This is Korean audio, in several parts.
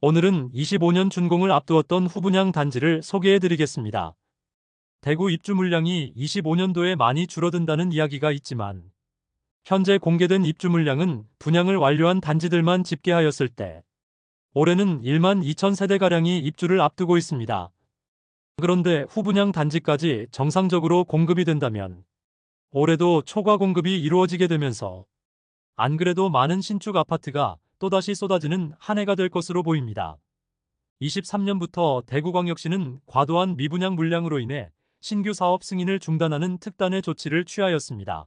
오늘은 25년 준공을 앞두었던 후분양 단지를 소개해드리겠습니다. 대구 입주 물량이 25년도에 많이 줄어든다는 이야기가 있지만 현재 공개된 입주 물량은 분양을 완료한 단지들만 집계하였을 때 올해는 1만 2천 세대가량이 입주를 앞두고 있습니다. 그런데 후분양 단지까지 정상적으로 공급이 된다면 올해도 초과 공급이 이루어지게 되면서 안 그래도 많은 신축 아파트가 또다시 쏟아지는 한 해가 될 것으로 보입니다. 23년부터 대구광역시는 과도한 미분양 물량으로 인해 신규 사업 승인을 중단하는 특단의 조치를 취하였습니다.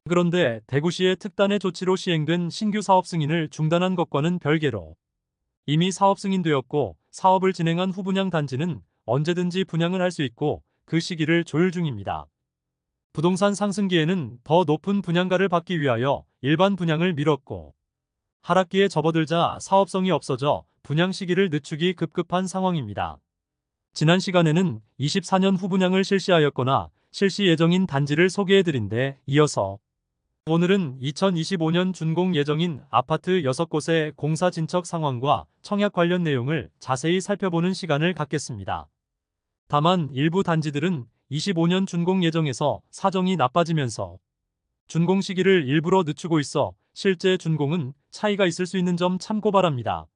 그런데 대구시의 특단의 조치로 시행된 신규 사업 승인을 중단한 것과는 별개로 이미 사업 승인되었고 사업을 진행한 후분양 단지는 언제든지 분양을 할 수 있고 그 시기를 조율 중입니다. 부동산 상승기에는 더 높은 분양가를 받기 위하여 일반 분양을 미뤘고 하락기에 접어들자 사업성이 없어져 분양 시기를 늦추기 급급한 상황입니다. 지난 시간에는 24년 후분양을 실시하였거나 실시 예정인 단지를 소개해드린 데 이어서 오늘은 2025년 준공 예정인 아파트 6곳의 공사 진척 상황과 청약 관련 내용을 자세히 살펴보는 시간을 갖겠습니다. 다만 일부 단지들은 25년 준공 예정에서 사정이 나빠지면서 준공 시기를 일부러 늦추고 있어 실제 준공은 차이가 있을 수 있는 점 참고 바랍니다.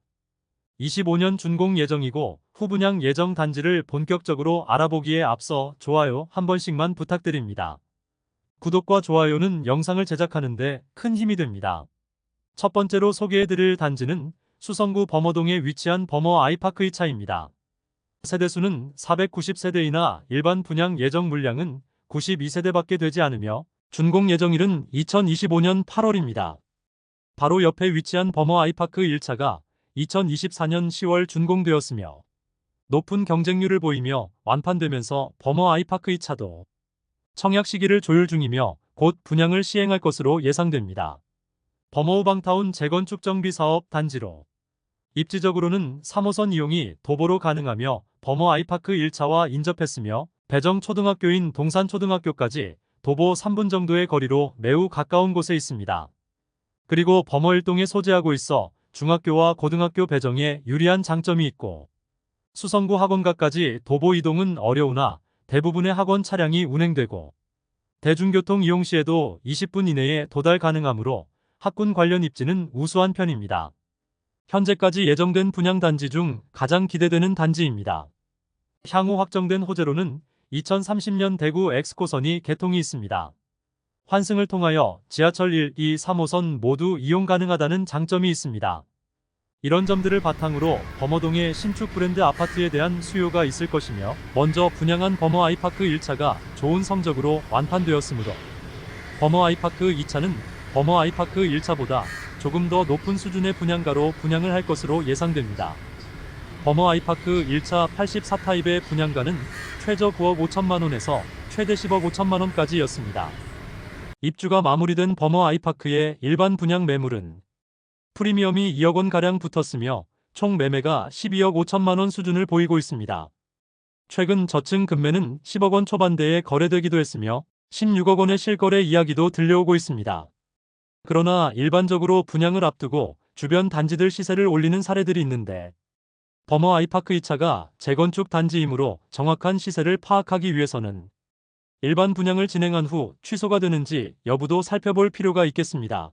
25년 준공 예정이고 후분양 예정 단지를 본격적으로 알아보기에 앞서 좋아요 한 번씩만 부탁드립니다. 구독과 좋아요는 영상을 제작하는데 큰 힘이 됩니다. 첫 번째로 소개해드릴 단지는 수성구 범어동에 위치한 범어 아이파크 2차입니다. 세대수는 490세대이나 일반 분양 예정 물량은 92세대밖에 되지 않으며 준공 예정일은 2025년 8월입니다. 바로 옆에 위치한 범어 아이파크 1차가 2024년 10월 준공되었으며 높은 경쟁률을 보이며 완판되면서 범어 아이파크 2차도 청약 시기를 조율 중이며 곧 분양을 시행할 것으로 예상됩니다. 범어 우방타운 재건축 정비 사업 단지로 입지적으로는 3호선 이용이 도보로 가능하며 범어 아이파크 1차와 인접했으며 배정초등학교인 동산초등학교까지 도보 3분 정도의 거리로 매우 가까운 곳에 있습니다. 그리고 범어 1동에 소재하고 있어 중학교와 고등학교 배정에 유리한 장점이 있고 수성구 학원가까지 도보 이동은 어려우나 대부분의 학원 차량이 운행되고 대중교통 이용 시에도 20분 이내에 도달 가능하므로 학군 관련 입지는 우수한 편입니다. 현재까지 예정된 분양단지 중 가장 기대되는 단지입니다. 향후 확정된 호재로는 2030년 대구 엑스코선이 개통이 있습니다. 환승을 통하여 지하철 1, 2, 3호선 모두 이용 가능하다는 장점이 있습니다. 이런 점들을 바탕으로 범어동의 신축 브랜드 아파트에 대한 수요가 있을 것이며 먼저 분양한 범어 아이파크 1차가 좋은 성적으로 완판되었으므로 범어 아이파크 2차는 범어 아이파크 1차보다 조금 더 높은 수준의 분양가로 분양을 할 것으로 예상됩니다. 범어 아이파크 1차 84타입의 분양가는 최저 9억 5천만 원에서 최대 10억 5천만 원까지였습니다. 입주가 마무리된 범어 아이파크의 일반 분양 매물은 프리미엄이 2억 원가량 붙었으며 총 매매가 12억 5천만 원 수준을 보이고 있습니다. 최근 저층 금매는 10억 원 초반대에 거래되기도 했으며 16억 원의 실거래 이야기도 들려오고 있습니다. 그러나 일반적으로 분양을 앞두고 주변 단지들 시세를 올리는 사례들이 있는데 범어 아이파크 2차가 재건축 단지이므로 정확한 시세를 파악하기 위해서는 일반 분양을 진행한 후 취소가 되는지 여부도 살펴볼 필요가 있겠습니다.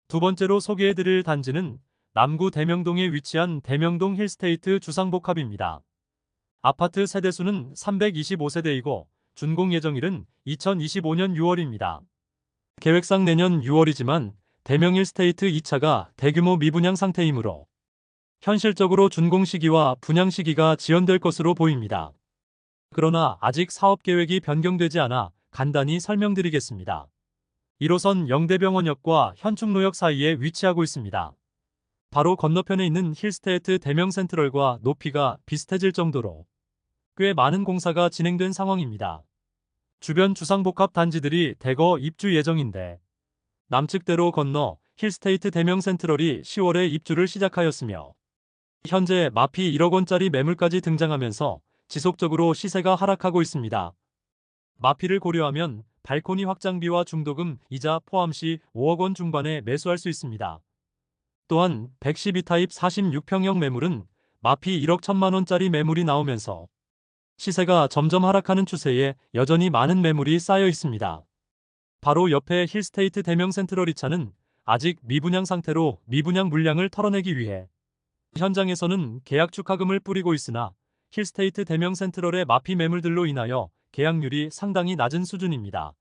두 번째로 소개해드릴 단지는 남구 대명동에 위치한 대명동 힐스테이트 주상복합입니다. 아파트 세대수는 325세대이고 준공 예정일은 2025년 6월입니다. 계획상 내년 6월이지만 대명 힐스테이트 2차가 대규모 미분양 상태이므로 현실적으로 준공 시기와 분양 시기가 지연될 것으로 보입니다. 그러나 아직 사업 계획이 변경되지 않아 간단히 설명드리겠습니다. 1호선 영대병원역과 현충로역 사이에 위치하고 있습니다. 바로 건너편에 있는 힐스테이트 대명센트럴과 높이가 비슷해질 정도로 꽤 많은 공사가 진행된 상황입니다. 주변 주상복합 단지들이 대거 입주 예정인데 남측대로 건너 힐스테이트 대명센트럴이 10월에 입주를 시작하였으며 현재 마피 1억 원짜리 매물까지 등장하면서 지속적으로 시세가 하락하고 있습니다. 마피를 고려하면 발코니 확장비와 중도금, 이자 포함 시 5억 원 중반에 매수할 수 있습니다. 또한 112타입 46평형 매물은 마피 1억 1천만 원짜리 매물이 나오면서 시세가 점점 하락하는 추세에 여전히 많은 매물이 쌓여 있습니다. 바로 옆에 힐스테이트 대명 센트럴 2차는 아직 미분양 상태로 미분양 물량을 털어내기 위해 현장에서는 계약 축하금을 뿌리고 있으나 힐스테이트 대명 센트럴의 마피 매물들로 인하여 계약률이 상당히 낮은 수준입니다.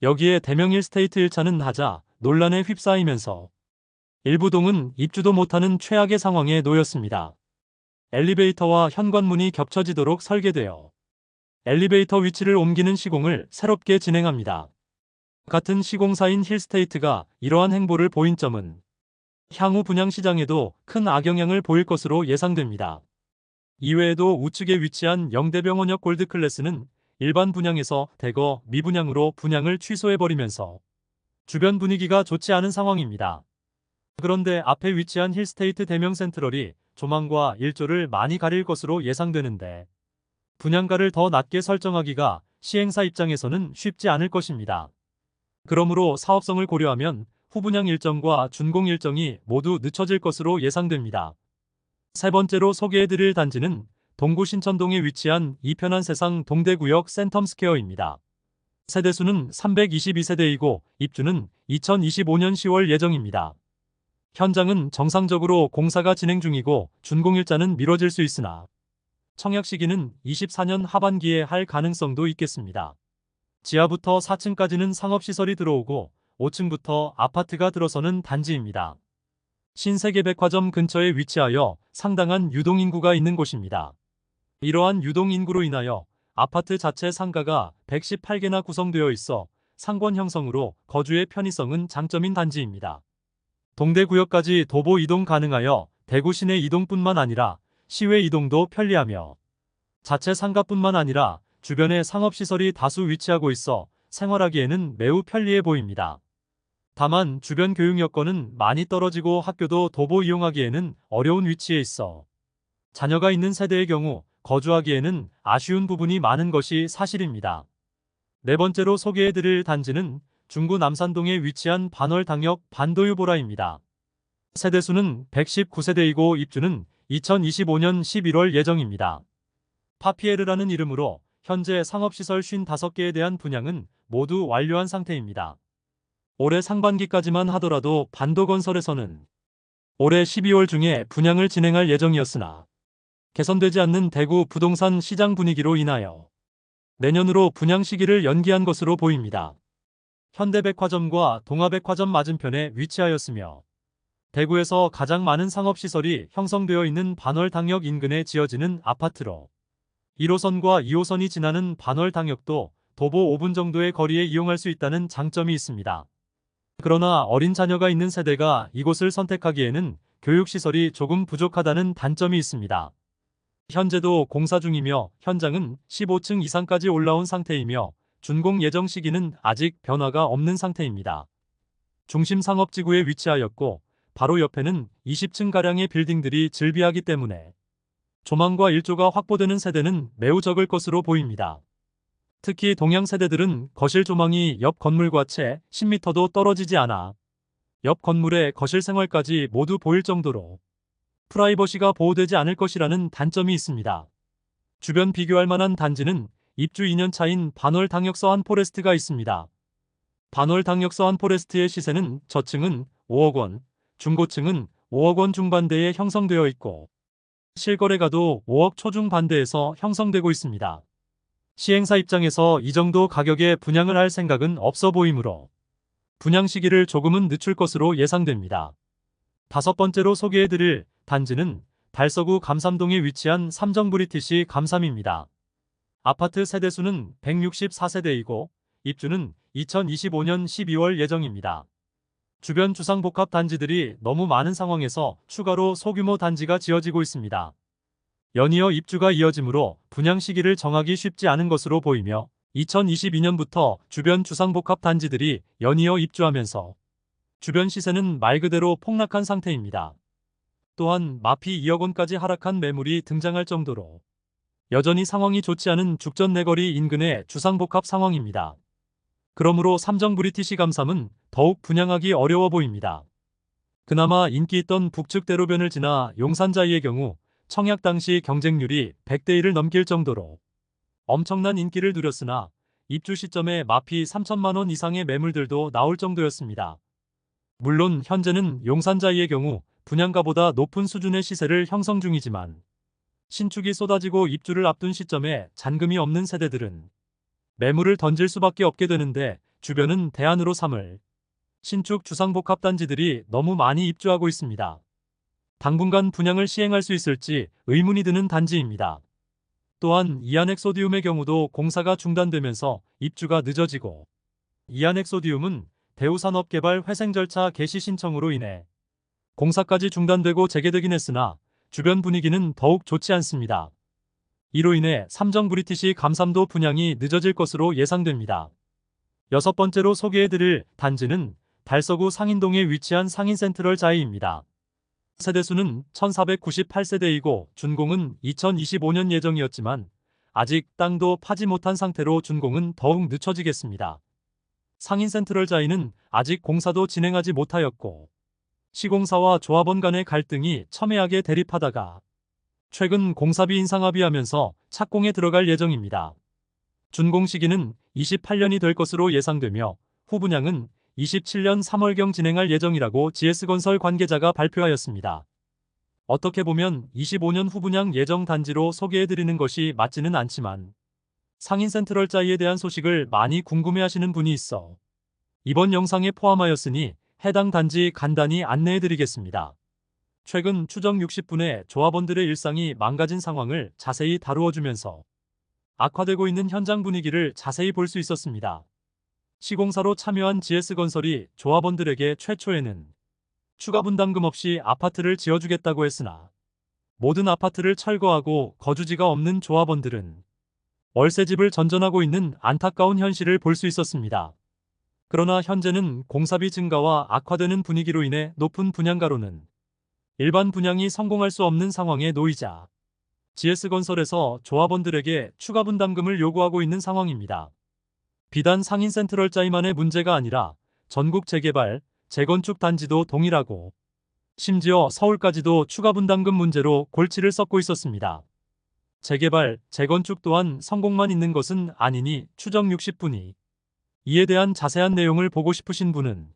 여기에 대명 힐스테이트 1차는 하자 논란에 휩싸이면서 일부 동은 입주도 못하는 최악의 상황에 놓였습니다. 엘리베이터와 현관문이 겹쳐지도록 설계되어 엘리베이터 위치를 옮기는 시공을 새롭게 진행합니다. 같은 시공사인 힐스테이트가 이러한 행보를 보인 점은 향후 분양 시장에도 큰 악영향을 보일 것으로 예상됩니다. 이외에도 우측에 위치한 영대병원역 골드클래스는 일반 분양에서 대거 미분양으로 분양을 취소해버리면서 주변 분위기가 좋지 않은 상황입니다. 그런데 앞에 위치한 힐스테이트 대명 센트럴이 조망과 일조를 많이 가릴 것으로 예상되는데 분양가를 더 낮게 설정하기가 시행사 입장에서는 쉽지 않을 것입니다. 그러므로 사업성을 고려하면 후분양 일정과 준공 일정이 모두 늦춰질 것으로 예상됩니다. 세 번째로 소개해드릴 단지는 동구 신천동에 위치한 이편한 세상 동대구역 센텀스퀘어입니다. 세대수는 322세대이고 입주는 2025년 10월 예정입니다. 현장은 정상적으로 공사가 진행 중이고 준공일자는 미뤄질 수 있으나 청약 시기는 24년 하반기에 할 가능성도 있겠습니다. 지하부터 4층까지는 상업시설이 들어오고 5층부터 아파트가 들어서는 단지입니다. 신세계백화점 근처에 위치하여 상당한 유동인구가 있는 곳입니다. 이러한 유동인구로 인하여 아파트 자체 상가가 118개나 구성되어 있어 상권 형성으로 거주의 편의성은 장점인 단지입니다. 동대구역까지 도보 이동 가능하여 대구 시내 이동뿐만 아니라 시외 이동도 편리하며 자체 상가뿐만 아니라 주변에 상업시설이 다수 위치하고 있어 생활하기에는 매우 편리해 보입니다. 다만 주변 교육 여건은 많이 떨어지고 학교도 도보 이용하기에는 어려운 위치에 있어 자녀가 있는 세대의 경우 거주하기에는 아쉬운 부분이 많은 것이 사실입니다. 네 번째로 소개해드릴 단지는 중구 남산동에 위치한 반월당역 반도유보라입니다. 세대수는 119세대이고 입주는 2025년 11월 예정입니다. 파피에르라는 이름으로 현재 상업시설 55개에 대한 분양은 모두 완료한 상태입니다. 올해 상반기까지만 하더라도 반도건설에서는 올해 12월 중에 분양을 진행할 예정이었으나 개선되지 않는 대구 부동산 시장 분위기로 인하여 내년으로 분양 시기를 연기한 것으로 보입니다. 현대백화점과 동아백화점 맞은편에 위치하였으며 대구에서 가장 많은 상업시설이 형성되어 있는 반월당역 인근에 지어지는 아파트로 1호선과 2호선이 지나는 반월당역도 도보 5분 정도의 거리에 이용할 수 있다는 장점이 있습니다. 그러나 어린 자녀가 있는 세대가 이곳을 선택하기에는 교육시설이 조금 부족하다는 단점이 있습니다. 현재도 공사 중이며 현장은 15층 이상까지 올라온 상태이며 준공 예정 시기는 아직 변화가 없는 상태입니다. 중심 상업지구에 위치하였고 바로 옆에는 20층가량의 빌딩들이 즐비하기 때문에 조망과 일조가 확보되는 세대는 매우 적을 것으로 보입니다. 특히 동양 세대들은 거실 조망이 옆 건물과 채 10m도 떨어지지 않아 옆 건물의 거실 생활까지 모두 보일 정도로 프라이버시가 보호되지 않을 것이라는 단점이 있습니다. 주변 비교할 만한 단지는 입주 2년 차인 반월당역서 한포레스트가 있습니다. 반월당역서 한포레스트의 시세는 저층은 5억 원, 중고층은 5억 원 중반대에 형성되어 있고 실거래가도 5억 초중반대에서 형성되고 있습니다. 시행사 입장에서 이 정도 가격에 분양을 할 생각은 없어 보이므로 분양 시기를 조금은 늦출 것으로 예상됩니다. 다섯 번째로 소개해드릴 단지는 달서구 감삼동에 위치한 삼정브리티시 감삼입니다. 아파트 세대수는 164세대이고 입주는 2025년 12월 예정입니다. 주변 주상복합 단지들이 너무 많은 상황에서 추가로 소규모 단지가 지어지고 있습니다. 연이어 입주가 이어지므로 분양 시기를 정하기 쉽지 않은 것으로 보이며 2022년부터 주변 주상복합 단지들이 연이어 입주하면서 주변 시세는 말 그대로 폭락한 상태입니다. 또한 마피 2억 원까지 하락한 매물이 등장할 정도로 여전히 상황이 좋지 않은 죽전 내거리 인근의 주상복합 상황입니다. 그러므로 삼정 브리티시 감삼은 더욱 분양하기 어려워 보입니다. 그나마 인기 있던 북측 대로변을 지나 용산자이의 경우 청약 당시 경쟁률이 100대 1을 넘길 정도로 엄청난 인기를 누렸으나 입주 시점에 마피 3천만 원 이상의 매물들도 나올 정도였습니다. 물론 현재는 용산자이의 경우 분양가보다 높은 수준의 시세를 형성 중이지만 신축이 쏟아지고 입주를 앞둔 시점에 잔금이 없는 세대들은 매물을 던질 수밖에 없게 되는데 주변은 대안으로 삼을 신축 주상복합단지들이 너무 많이 입주하고 있습니다. 당분간 분양을 시행할 수 있을지 의문이 드는 단지입니다. 또한 이안엑소디움의 경우도 공사가 중단되면서 입주가 늦어지고 이안엑소디움은 대우산업개발 회생 절차 개시 신청으로 인해 공사까지 중단되고 재개되긴 했으나 주변 분위기는 더욱 좋지 않습니다. 이로 인해 삼정 브리티시 감삼도 분양이 늦어질 것으로 예상됩니다. 여섯 번째로 소개해드릴 단지는 달서구 상인동에 위치한 상인센트럴자이입니다. 세대수는 1498세대이고 준공은 2025년 예정이었지만 아직 땅도 파지 못한 상태로 준공은 더욱 늦춰지겠습니다. 상인센트럴자이는 아직 공사도 진행하지 못하였고 시공사와 조합원 간의 갈등이 첨예하게 대립하다가 최근 공사비 인상 합의하면서 착공에 들어갈 예정입니다. 준공 시기는 28년이 될 것으로 예상되며 후분양은 27년 3월경 진행할 예정이라고 GS건설 관계자가 발표하였습니다. 어떻게 보면 25년 후분양 예정 단지로 소개해드리는 것이 맞지는 않지만 상인센트럴자이에 대한 소식을 많이 궁금해하시는 분이 있어 이번 영상에 포함하였으니 해당 단지 간단히 안내해드리겠습니다. 최근 추정 60분의 조합원들의 일상이 망가진 상황을 자세히 다루어주면서 악화되고 있는 현장 분위기를 자세히 볼 수 있었습니다. 시공사로 참여한 GS건설이 조합원들에게 최초에는 추가 분담금 없이 아파트를 지어주겠다고 했으나 모든 아파트를 철거하고 거주지가 없는 조합원들은 월세집을 전전하고 있는 안타까운 현실을 볼 수 있었습니다. 그러나 현재는 공사비 증가와 악화되는 분위기로 인해 높은 분양가로는 일반 분양이 성공할 수 없는 상황에 놓이자 GS건설에서 조합원들에게 추가 분담금을 요구하고 있는 상황입니다. 비단 상인센트럴자이만의 문제가 아니라 전국 재개발, 재건축 단지도 동일하고 심지어 서울까지도 추가 분담금 문제로 골치를 썩고 있었습니다. 재개발, 재건축 또한 성공만 있는 것은 아니니 추정 60분이 이에 대한 자세한 내용을 보고 싶으신 분은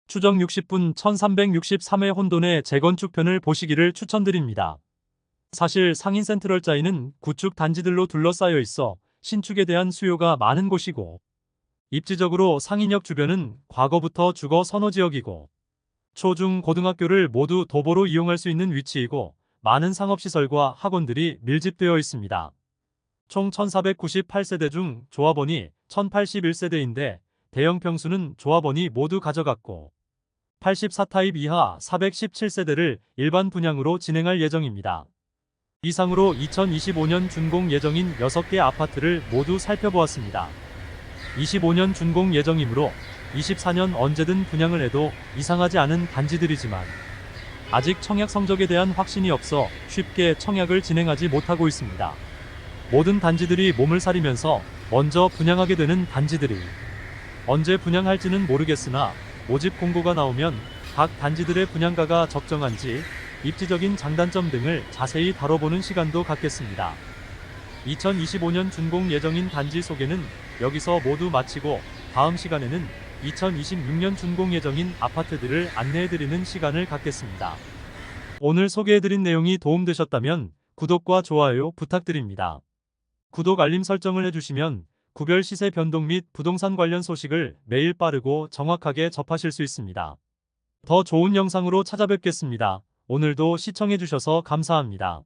추정 60분 1363회 혼돈의 재건축편을 보시기를 추천드립니다. 사실 상인센트럴자이는 구축 단지들로 둘러싸여 있어 신축에 대한 수요가 많은 곳이고 입지적으로 상인역 주변은 과거부터 주거 선호지역이고 초, 중, 고등학교를 모두 도보로 이용할 수 있는 위치이고 많은 상업시설과 학원들이 밀집되어 있습니다. 총 1498세대 중 조합원이 1081세대인데 대형 평수는 조합원이 모두 가져갔고 84타입 이하 417세대를 일반 분양으로 진행할 예정입니다. 이상으로 2025년 준공 예정인 6개 아파트를 모두 살펴보았습니다. 25년 준공 예정이므로 24년 언제든 분양을 해도 이상하지 않은 단지들이지만 아직 청약 성적에 대한 확신이 없어 쉽게 청약을 진행하지 못하고 있습니다. 모든 단지들이 몸을 사리면서 먼저 분양하게 되는 단지들이 언제 분양할지는 모르겠으나 모집 공고가 나오면 각 단지들의 분양가가 적정한지 입지적인 장단점 등을 자세히 다뤄보는 시간도 갖겠습니다. 2025년 준공 예정인 단지 소개는 여기서 모두 마치고 다음 시간에는 2026년 준공 예정인 아파트들을 안내해드리는 시간을 갖겠습니다. 오늘 소개해드린 내용이 도움되셨다면 구독과 좋아요 부탁드립니다. 구독 알림 설정을 해주시면 구별 시세 변동 및 부동산 관련 소식을 매일 빠르고 정확하게 접하실 수 있습니다. 더 좋은 영상으로 찾아뵙겠습니다. 오늘도 시청해주셔서 감사합니다.